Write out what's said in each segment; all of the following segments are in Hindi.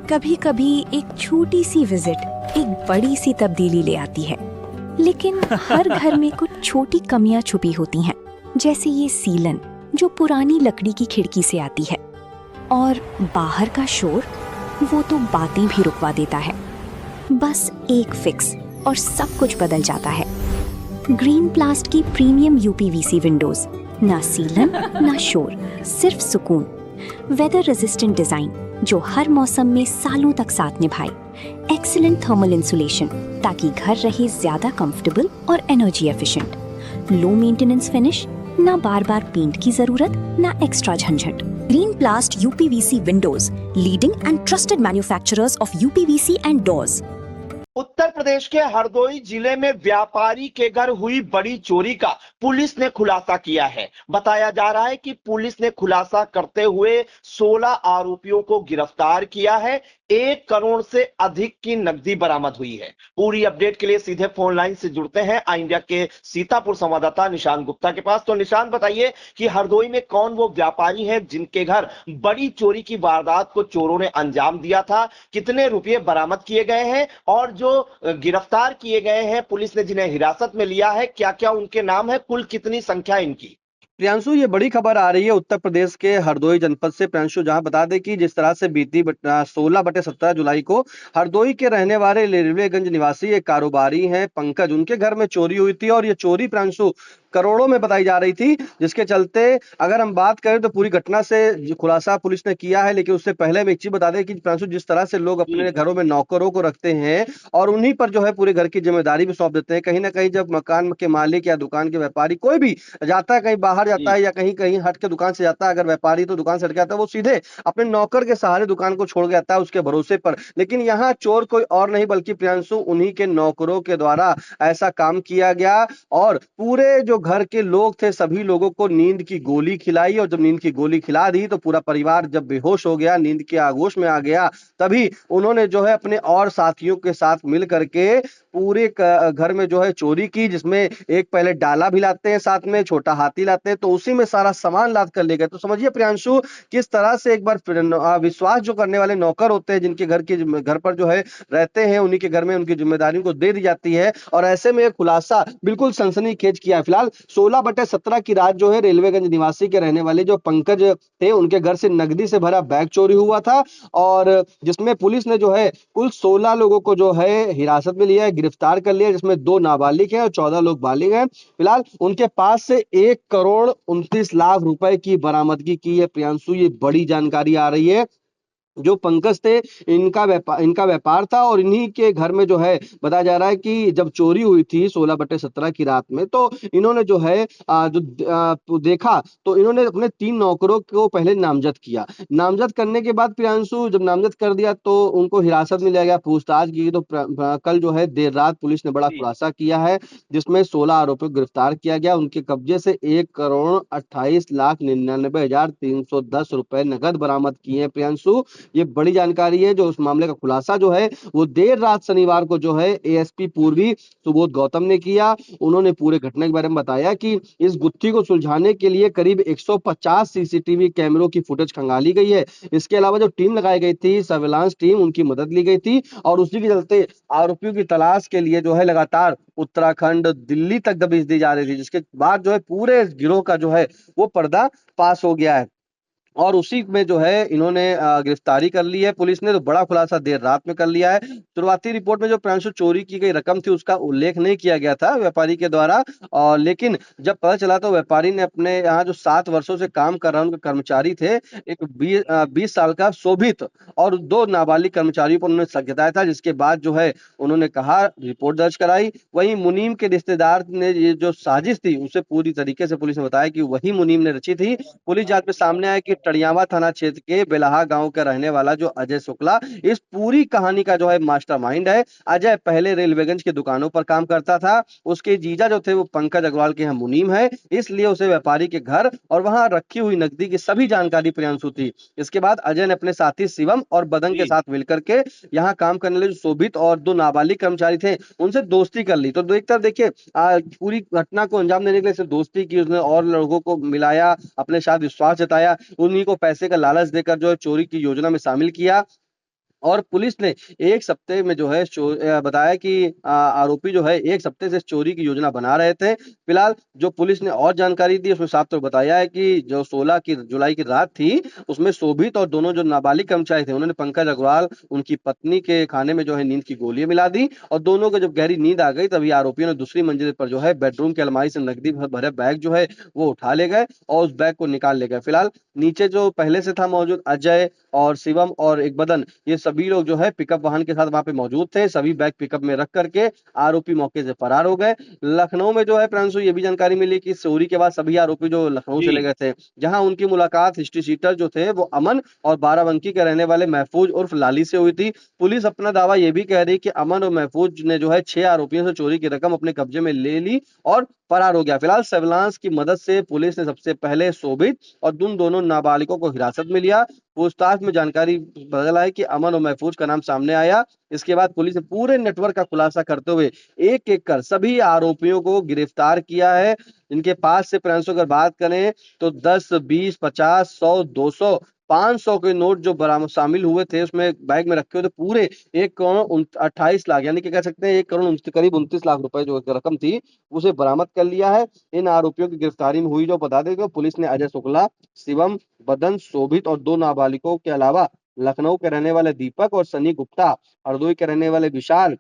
कभी कभी एक छोटी सी विजिट एक बड़ी सी तब्दीली ले आती है, लेकिन हर घर में कुछ छोटी कमियां छुपी होती हैं, जैसे ये सीलन जो पुरानी लकड़ी की खिड़की से आती है, और बाहर का शोर वो तो बातें भी रुकवा देता है। बस एक फिक्स और सब कुछ बदल जाता है। ग्रीन प्लास्ट की प्रीमियम यूपीवीसी विंडोज, ना सीलन ना शोर, सिर्फ सुकून। वेदर रेजिस्टेंट डिजाइन जो हर मौसम में सालों तक साथ निभाए। एक्सीलेंट थर्मल इंसुलेशन ताकि घर रहे ज्यादा कंफर्टेबल और energy efficient. Low maintenance finish, ना बार बार पेंट की जरूरत, ना एक्स्ट्रा झंझट। Green plast UPVC windows, leading and trusted manufacturers of UPVC and doors. Uttar Pradesh के हरदोई जिले में व्यापारी के घर हुई बड़ी चोरी का पुलिस ने खुलासा किया है। बताया जा रहा है कि पुलिस ने खुलासा करते हुए 16 आरोपियों को गिरफ्तार किया है। 1 करोड़ से अधिक की नकदी बरामद हुई है। पूरी अपडेट के लिए सीधे फोन लाइन से जुड़ते हैं आई इंडिया के सीतापुर संवाददाता निशांत गुप्ता के पास। तो निशांत, बताइए कि हरदोई में कौन वो व्यापारी है जिनके घर बड़ी चोरी की वारदात को चोरों ने अंजाम दिया था, कितने रुपए बरामद किए गए हैं, और जो गिरफ्तार किए गए हैं पुलिस ने जिन्हें हिरासत में लिया है, क्या क्या उनके नाम है, कुल कितनी संख्या इनकी? प्रियांशु, ये बड़ी खबर आ रही है उत्तर प्रदेश के हरदोई जनपद से। प्रियांशु, जहां बता दें कि जिस तरह से बीती 16/17 जुलाई को हरदोई के रहने वाले रेलवेगंज निवासी एक कारोबारी हैं पंकज, उनके घर में चोरी हुई थी। और ये चोरी प्रियांशु करोड़ों में बताई जा रही थी, जिसके चलते अगर हम बात करें तो पूरी घटना से खुलासा पुलिस ने किया है। लेकिन उससे पहले हम एक चीज बता दें कि प्रियांशु, जिस तरह से लोग अपने घरों में नौकरों को रखते हैं और उन्हीं पर जो है पूरे घर की जिम्मेदारी भी सौंप देते हैं, कहीं ना कहीं जब मकान के मालिक या दुकान के व्यापारी कोई भी जाता है, कहीं बाहर जाता है या कहीं कहीं हट के दुकान से जाता है, अगर व्यापारी तो दुकान से हट के आता है, वो सीधे अपने नौकर के सहारे दुकान को छोड़ के आता है उसके भरोसे पर। लेकिन यहाँ चोर कोई और नहीं बल्कि प्रियांशु उन्हीं के नौकरों के द्वारा ऐसा काम किया गया। और पूरे जो घर के लोग थे सभी लोगों को नींद की गोली खिलाई, और जब नींद की गोली खिला दी तो पूरा परिवार जब बेहोश हो गया, नींद के आगोश में आ गया, तभी उन्होंने जो है अपने और साथियों के साथ मिल करके पूरे घर में जो है चोरी की, जिसमें एक पहले डाला भी लाते हैं, साथ में छोटा हाथी लाते हैं, तो उसी में सारा सामान लाद कर ले गए। तो समझिए प्रियांशु किस तरह से एक बार विश्वास जो करने वाले नौकर होते हैं, जिनके घर पर जो है रहते हैं, उन्हीं के घर में उनकी जिम्मेदारियों को दे दी जाती है। और ऐसे में खुलासा बिल्कुल सनसनीखेज किया है। फिलहाल 16/17 की रात जो है रेलवेगंज निवासी के रहने वाले जो पंकज थे, उनके घर से नकदी से भरा बैग चोरी हुआ था, और जिसमें पुलिस ने जो है कुल 16 लोगों को जो है हिरासत में लिया है, गिरफ्तार कर लिया, जिसमें 2 नाबालिग हैं और 14 लोग बालिग हैं। फिलहाल उनके पास से 1 करोड़ 29 लाख रुपए की बरामदगी की है। प्रियांशु, ये बड़ी जानकारी आ रही है। जो पंकज थे, इनका व्यापार था, और इन्हीं के घर में जो है बताया जा रहा है कि जब चोरी हुई थी 16/17 की रात में, तो इन्होंने जो है देखा तो इन्होंने अपने 3 नौकरों को पहले नामजद किया। नामजद करने के बाद प्रियांशु जब नामजद कर दिया तो उनको हिरासत में लिया गया, पूछताछ की। तो कल जो है देर रात पुलिस ने बड़ा खुलासा किया है, जिसमें 16 आरोपियों को गिरफ्तार किया गया। उनके कब्जे से 1 करोड़ 28 लाख 99,310 रुपए नगद बरामद किए हैं। प्रियांशु, ये बड़ी जानकारी है। जो उस मामले का खुलासा जो है वो देर रात शनिवार को जो है एएसपी पूर्वी सुबोध गौतम ने किया। उन्होंने पूरे घटना के बारे में बताया कि इस गुत्थी को सुलझाने के लिए करीब 150 सीसीटीवी कैमरों की फुटेज खंगाली गई है। इसके अलावा जो टीम लगाई गई थी, सर्विलांस टीम, उनकी मदद ली गई थी, और उसी के चलते आरोपियों की तलाश के लिए जो है लगातार उत्तराखंड, दिल्ली तक दबिश दी जा रही थी, जिसके बाद जो है पूरे गिरोह का जो है वो पर्दा पास हो गया है। और उसी में जो है इन्होंने गिरफ्तारी कर ली है पुलिस ने। तो बड़ा खुलासा देर रात में कर लिया है। शुरुआती रिपोर्ट में जो प्रियांशु चोरी की गई रकम थी उसका उल्लेख नहीं किया गया था व्यापारी के द्वारा, और लेकिन जब पता चला तो व्यापारी ने अपने यहाँ जो 7 वर्षों से काम कर रहे उनके कर्मचारी थे, एक 20 साल का शोभित और 2 नाबालिग कर्मचारियों पर उन्होंने शक जताया था, जिसके बाद जो है उन्होंने कहा रिपोर्ट दर्ज कराई। वहीं मुनीम के रिश्तेदार ने ये जो साजिश थी उसे पूरी तरीके से पुलिस ने बताया कि वही मुनीम ने रची थी। पुलिस जांच में सामने आया कि टड़ियावा थाना क्षेत्र के बेलाहा गांव का रहने वाला जो अजय शुक्ला इस पूरी कहानी का जो है मास्टरमाइंड है। अजय पहले रेलवेगंज की दुकानों पर काम करता था। उसके जीजा जो थे वो पंकज अग्रवाल के यहाँ मुनीम है, इसलिए उसे व्यापारी के घर और वहां रखी हुई नकदी की सभी जानकारी प्रियांशु थी। इसके बाद अजय ने अपने साथी शिवम और बदन के साथ मिलकर के यहाँ काम करने वाले जो शोभित और 2 नाबालिग कर्मचारी थे उनसे दोस्ती कर ली। तो एक तरफ देखिए पूरी घटना को अंजाम देने के लिए सिर्फ दोस्ती की, उसने और लोगों को मिलाया, अपने साथ विश्वास जताया, उन्हीं को पैसे का लालच देकर जो है चोरी की योजना में शामिल किया। और पुलिस ने एक सप्ते में जो है बताया कि आरोपी जो है एक सप्ते से चोरी की योजना बना रहे थे। फिलहाल जो पुलिस ने और जानकारी दी उसमें साफ तौर पर बताया है कि जो 16 की जुलाई की रात थी उसमें शोभित और दोनों जो नाबालिग कर्मचारी थे उन्होंने पंकज अग्रवाल उनकी पत्नी के खाने में जो है नींद की गोलियां मिला दी और दोनों को जब गहरी नींद आ गई तभी आरोपियों ने दूसरी मंजिल पर जो है बेडरूम की अलमारी से नकदी भरे बैग जो है वो उठा ले गए और उस बैग को निकाल ले गए। फिलहाल नीचे जो पहले से था मौजूद अजय और शिवम और एक बदन, ये सभी लोग जो है पिकअप वाहन के साथ वहां पे मौजूद थे। सभी बैग पिकअप में रख करके आरोपी मौके से फरार हो गए। लखनऊ में जो है प्रांशु ये भी जानकारी मिली कि चोरी के बाद सभी आरोपी जो लखनऊ जी। चले गए थे, जहां उनकी मुलाकात हिस्ट्री शीटर जो थे वो अमन और बाराबंकी के रहने वाले महफूज उर्फ लाली से हुई थी। पुलिस अपना दावा ये भी कह रही कि अमन और महफूज ने जो है 6 आरोपियों से चोरी की रकम अपने कब्जे में ले ली और फरार हो गया। फिलहाल सर्विलांस की मदद से पुलिस ने सबसे पहले शोभित और दोनों नाबालिगों को हिरासत में लिया। पूछताछ में जानकारी पता चला है कि अमन और महफूज का नाम सामने आया। इसके बाद पुलिस ने पूरे नेटवर्क का खुलासा करते हुए एक एक कर सभी आरोपियों को गिरफ्तार किया है। इनके पास से प्रांशु अगर बात करें तो 10, 20, 50, 100, 200, 500 के नोट जो बरामद शामिल हुए थे उसमें बैग में रखे हुए थे पूरे 1 करोड़ 28 लाख यानी कि कह सकते हैं 1 करोड़ करीब 29 लाख रुपए जो रकम थी उसे बरामद कर लिया है। इन आरोपियों की गिरफ्तारी में हुई जो बता दें पुलिस ने अजय शुक्ला, शिवम, बदन, शोभित और 2 नाबालिगों के अलावा लखनऊ के रहने वाले दीपक और सनी गुप्ता, हरदोई के रहने वाले विशाल,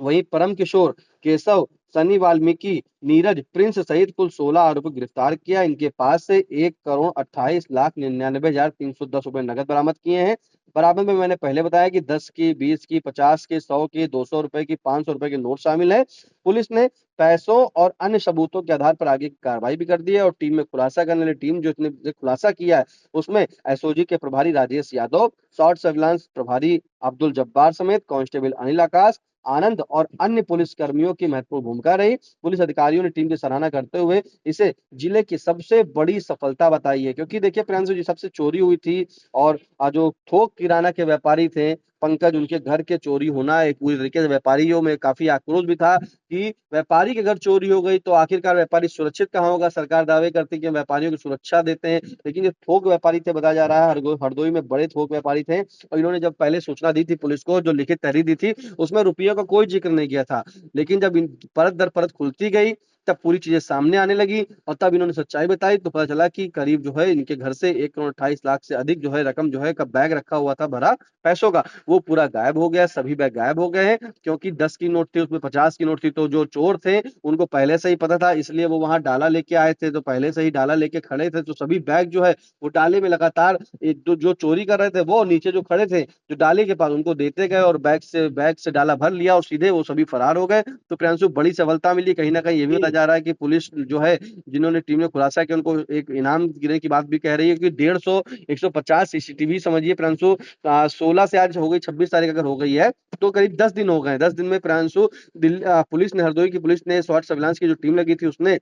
वहीं परम किशोर, केशव, सनी वाल्मीकि, नीरज, प्रिंस सहित कुल 16 आरोपी गिरफ्तार किया। इनके पास से 1 करोड़ 28 लाख 99,310 रुपए नगद बरामद किए हैं। बरामद में मैंने पहले बताया कि 10 की, 20 की, 50 के, 100 के, 200 रुपए की, 500 रुपए के नोट शामिल है। पुलिस ने पैसों और अन्य सबूतों के आधार पर आगे की कार्रवाई भी कर दी है और टीम में खुलासा करने वाली टीम जो इसने खुलासा किया है उसमें एसओजी के प्रभारी राजेश यादव, शॉर्ट सर्विलांस प्रभारी अब्दुल जब्बार समेत कांस्टेबल अनिल आकाश, आनंद और अन्य पुलिस कर्मियों की महत्वपूर्ण भूमिका रही। पुलिस अधिकारियों ने टीम की सराहना करते हुए इसे जिले की सबसे बड़ी सफलता बताई है क्योंकि देखिए प्रियांशु जी सबसे चोरी हुई थी और जो थोक किराना के व्यापारी थे पंकज, उनके घर के चोरी होना एक पूरी तरीके से व्यापारियों में काफी आक्रोश भी था कि व्यापारी के घर चोरी हो गई तो आखिरकार व्यापारी सुरक्षित कहाँ होगा। सरकार दावे करती है कि व्यापारियों की सुरक्षा देते हैं लेकिन ये थोक व्यापारी थे बताया जा रहा है, हरदोई में बड़े थोक व्यापारी थे और इन्होंने जब पहले सूचना दी थी पुलिस को, जो लिखित तहरीर दी थी उसमें रुपयों का कोई जिक्र नहीं किया था, लेकिन जब परत दर परत खुलती गई तब पूरी चीजें सामने आने लगी और तब इन्होंने सच्चाई बताई तो पता चला कि करीब जो है इनके घर से 1 करोड़ 28 लाख से अधिक जो है रकम जो है का बैग रखा हुआ था भरा पैसों का, वो पूरा गायब हो गया। सभी बैग गायब हो गए हैं क्योंकि 10 की नोट थी उसमें 50 की नोट थी तो जो चोर थे उनको पहले से ही पता था इसलिए वो वहां डाला लेके आए थे, तो पहले से ही डाला लेके खड़े थे तो सभी बैग जो है वो डाले में लगातार जो चोरी कर रहे थे वो नीचे जो खड़े थे जो डाले के पास उनको देते गए और बैग से डाला भर लिया और सीधे वो सभी फरार हो गए। तो प्रियांशु बड़ी सफलता मिली। कहीं ना कहीं ये भी बताया जा रहा है कि पुलिस जो है जिन्होंने टीम ने खुलासा किया उनको एक इनाम गिरने की बात भी कह रही है कि 150 150 सीसीटीवी समझिए प्रियांशु 16 से आज हो गई 26 तारीख अगर हो गई है तो करीब 10 दिन हो गए। 10 दिन में प्रियांशु पुलिस ने हरदोई की पुलिस ने शॉर्ट सर्विलांस की जो टीम लगी थी उसने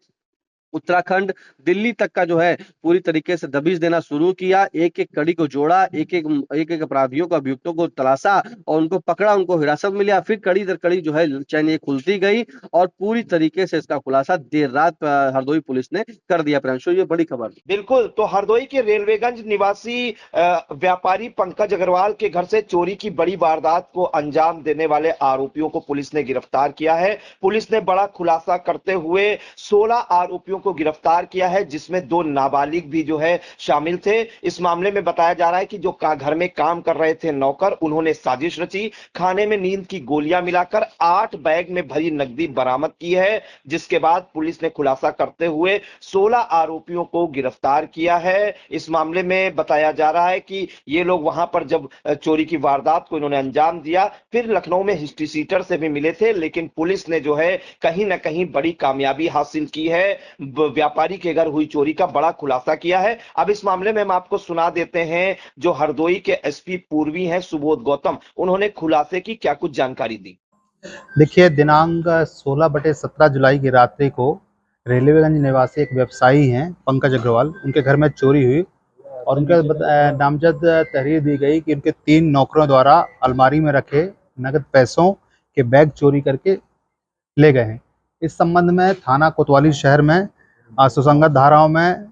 उत्तराखंड दिल्ली तक का जो है पूरी तरीके से दबिश देना शुरू किया, एक एक कड़ी को जोड़ा, एक एक अपराधियों को अभियुक्तों को तलाशा और उनको पकड़ा, उनको हिरासत में लिया, फिर कड़ी दर कड़ी जो है चैन ये खुलती गई और पूरी तरीके से इसका खुलासा देर रात हरदोई पुलिस ने कर दिया। प्रियांशु ये बड़ी खबर। बिल्कुल, तो हरदोई के रेलवेगंज निवासी व्यापारी पंकज अग्रवाल के घर से चोरी की बड़ी वारदात को अंजाम देने वाले आरोपियों को पुलिस ने गिरफ्तार किया है। पुलिस ने बड़ा खुलासा करते हुए 16 आरोपियों को गिरफ्तार किया है जिसमें 2 नाबालिग भी जो है शामिल थे। इस मामले में बताया जा रहा है कि जो घर में काम कर रहे थे नौकर, उन्होंने साजिश रची, खाने में नींद की गोलियां मिलाकर 8 बैग में भरी नकदी बरामद की है, जिसके बाद पुलिस ने खुलासा करते हुए 16 आरोपियों को गिरफ्तार किया है। इस मामले में बताया जा रहा है कि ये लोग वहां पर जब चोरी की वारदात को इन्होंने अंजाम दिया फिर लखनऊ में हिस्ट्री सीटर से भी मिले थे, लेकिन पुलिस ने जो है कहीं ना कहीं बड़ी कामयाबी हासिल की है, व्यापारी के घर हुई चोरी का बड़ा खुलासा किया है। अब इस मामले में हम आपको सुना देते हैं जो हरदोई के एसपी पूर्वी हैं सुबोध गौतम, उन्होंने खुलासे की क्या कुछ जानकारी दी। देखिए, दिनांक 16/17 जुलाई की रात्रि को रेलवेगंज निवासी एक व्यवसायी हैं पंकज अग्रवाल, उनके घर में चोरी हुई और उनके नामजद तहरीर दी गई कि उनके 3 नौकरों द्वारा अलमारी में रखे नगद पैसों के बैग चोरी करके ले गए हैं। इस संबंध में थाना कोतवाली शहर में सुसंगत धाराओं में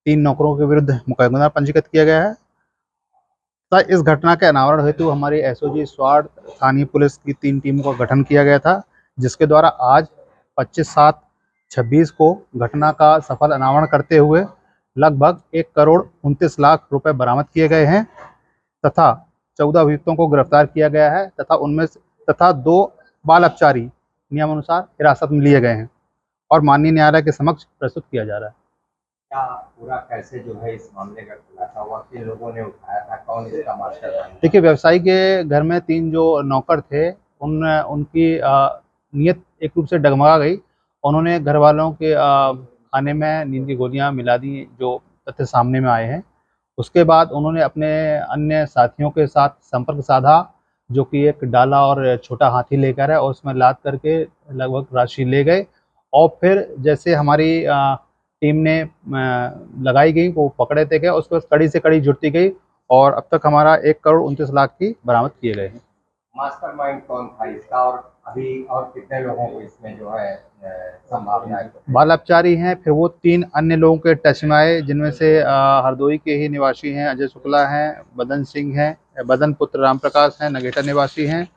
3 नौकरों के विरुद्ध मुकदमा पंजीकृत किया गया है। सर, इस घटना के अनावरण हेतु हमारी एसओजी स्वाट स्थानीय पुलिस की 3 टीमों का गठन किया गया था, जिसके द्वारा आज 25/7/26 को घटना का सफल अनावरण करते हुए लगभग 1,29,00,000 रुपए बरामद किए गए हैं तथा 14 अभियुक्तों को गिरफ्तार किया गया है तथा 2 बाल अपचारी नियमानुसार हिरासत में लिए गए हैं और माननीय न्यायालय के समक्ष प्रस्तुत किया जा रहा है। क्या पूरा कैसे जो है इस मामले का खुलासा हुआ, किन लोगों ने उठाया था, कौन इसका मास्टरमाइंड? देखिए, व्यवसायी के घर में 3 जो नौकर थे उनकी नीयत एक रूप से डगमगा गई। उन्होंने घर वालों के खाने में नींद की गोलियां मिला दी, जो तथ्य सामने में आए हैं। उसके बाद उन्होंने अपने अन्य साथियों के साथ संपर्क साधा, जो कि एक डाला और छोटा हाथी लेकर है और उसमें लाद करके लगभग राशि ले गए और फिर जैसे हमारी टीम ने लगाई गई, वो पकड़े थे गए, उस पर कड़ी से कड़ी जुड़ती गई और अब तक हमारा 1,29,00,000 की बरामद किए गए हैं। मास्टरमाइंड कौन था इसका और अभी और कितने लोगों को इसमें जो है संभावना है? बाल अपचारी हैं, फिर वो 3 अन्य लोगों के टच में आए, जिनमें से हरदोई के ही निवासी हैं अजय शुक्ला हैं, बदन सिंह हैं, बदन पुत्र राम प्रकाश हैं, नगेटा निवासी हैं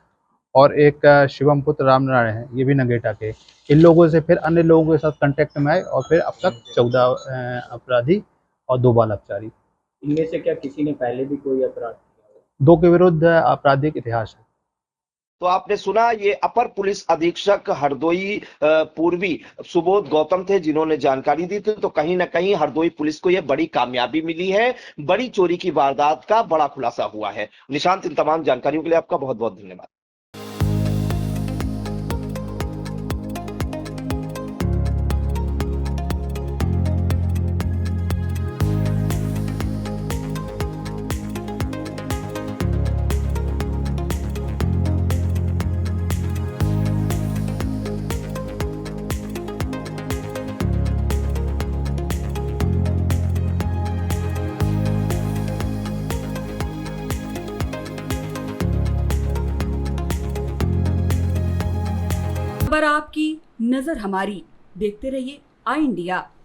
और एक शिवम पुत्र रामनारायण हैं, ये भी नगेटा के। इन लोगों से फिर अन्य लोगों के साथ कांटेक्ट में आए और फिर अब तक 14 अपराधी और 2 बाल अपचारी। इनमें से क्या किसी ने पहले भी कोई अपराध किया? 2 के विरुद्ध आपराधिक इतिहास है। तो आपने सुना, ये अपर पुलिस अधीक्षक हरदोई पूर्वी सुबोध गौतम थे जिन्होंने जानकारी दी थी। तो कहीं ना कहीं हरदोई पुलिस को यह बड़ी कामयाबी मिली है, बड़ी चोरी की वारदात का बड़ा खुलासा हुआ है। निशांत, इन तमाम जानकारियों के लिए आपका बहुत बहुत धन्यवाद। खबर आपकी, नजर हमारी। देखते रहिए आई इंडिया।